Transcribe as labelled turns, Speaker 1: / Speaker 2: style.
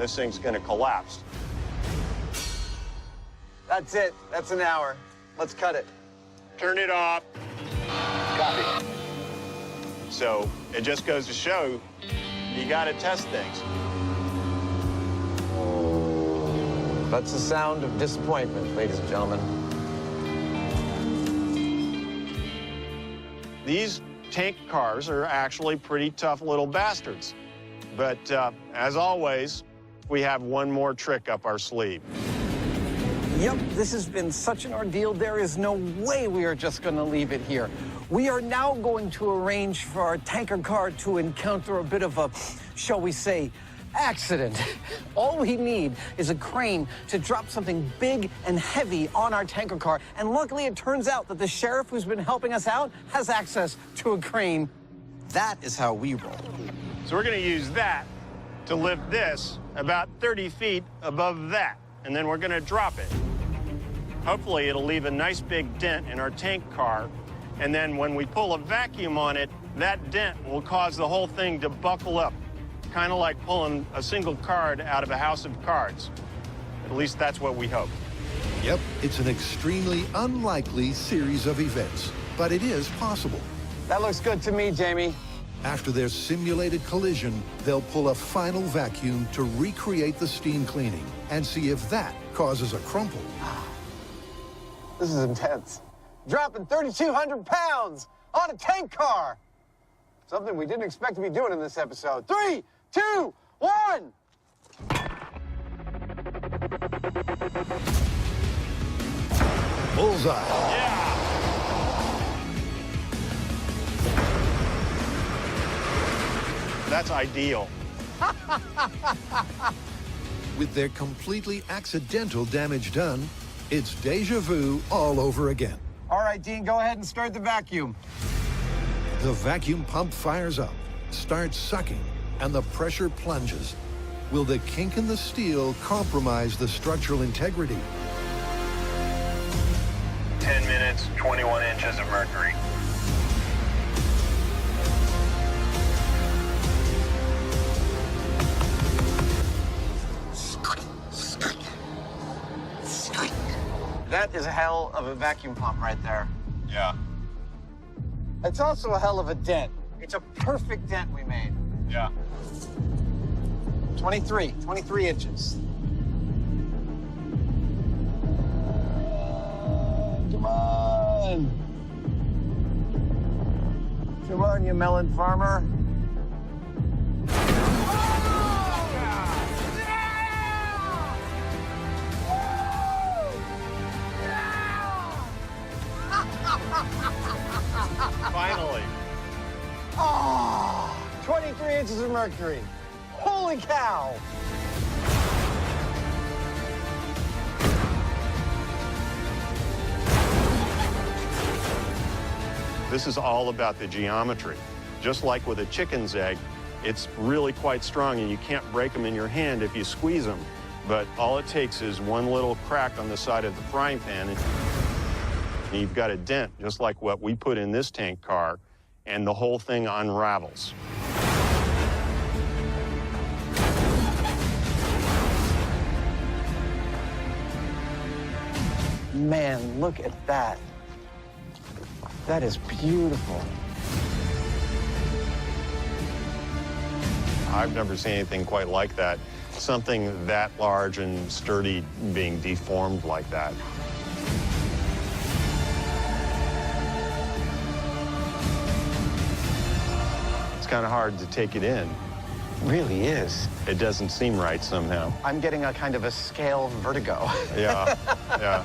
Speaker 1: this thing's going to collapse.
Speaker 2: That's it. That's an hour. Let's cut it.
Speaker 1: Turn it off.
Speaker 2: Copy.
Speaker 1: So it just goes to show you got to test things.
Speaker 2: That's the sound of disappointment, ladies and gentlemen.
Speaker 1: These tank cars are actually pretty tough little bastards. But as always, we have one more trick up our sleeve.
Speaker 2: Yep, this has been such an ordeal. There is no way we are just going to leave it here. We are now going to arrange for our tanker car to encounter a bit of a, shall we say, accident. All we need is a crane to drop something big and heavy on our tanker car. And luckily, it turns out that the sheriff who's been helping us out has access to a crane. That is how we roll.
Speaker 1: So we're going to use that to lift this about 30 feet above that, and then we're going to drop it. Hopefully, it'll leave a nice big dent in our tank car, and then when we pull a vacuum on it, that dent will cause the whole thing to buckle up, kind of like pulling a single card out of a house of cards. At least that's what we hope.
Speaker 3: Yep, it's an extremely unlikely series of events, but it is possible.
Speaker 2: That looks good to me, Jamie.
Speaker 3: After their simulated collision, they'll pull a final vacuum to recreate the steam cleaning and see if that causes a crumple.
Speaker 2: This is intense. Dropping 3,200 pounds on a tank car. Something we didn't expect to be doing in this episode. 3, 2, 1.
Speaker 3: Bullseye.
Speaker 1: Yeah! That's ideal.
Speaker 3: With their completely accidental damage done, it's deja vu all over again.
Speaker 2: All right, Dean, go ahead and start the vacuum.
Speaker 3: The vacuum pump fires up, starts sucking, and the pressure plunges. Will the kink in the steel compromise the structural integrity?
Speaker 1: 10 minutes, 21 inches of mercury.
Speaker 2: That is a hell of a vacuum pump right there.
Speaker 1: Yeah.
Speaker 2: It's also a hell of a dent. It's a perfect dent we made.
Speaker 1: Yeah.
Speaker 2: 23 inches. Come on. Come on, you melon farmer.
Speaker 1: Finally.
Speaker 2: Oh, 23 inches of mercury. Holy cow.
Speaker 1: This is all about the geometry. Just like with a chicken's egg, it's really quite strong and you can't break them in your hand if you squeeze them. But all it takes is one little crack on the side of the frying pan and you've got a dent, just like what we put in this tank car, and the whole thing unravels.
Speaker 2: Man, look at that. That is beautiful.
Speaker 1: I've never seen anything quite like that. Something that large and sturdy being deformed like that. It's kind of hard to take it in.
Speaker 2: Really is.
Speaker 1: It doesn't seem right somehow.
Speaker 2: I'm getting a kind of a scale vertigo.
Speaker 1: Yeah, yeah.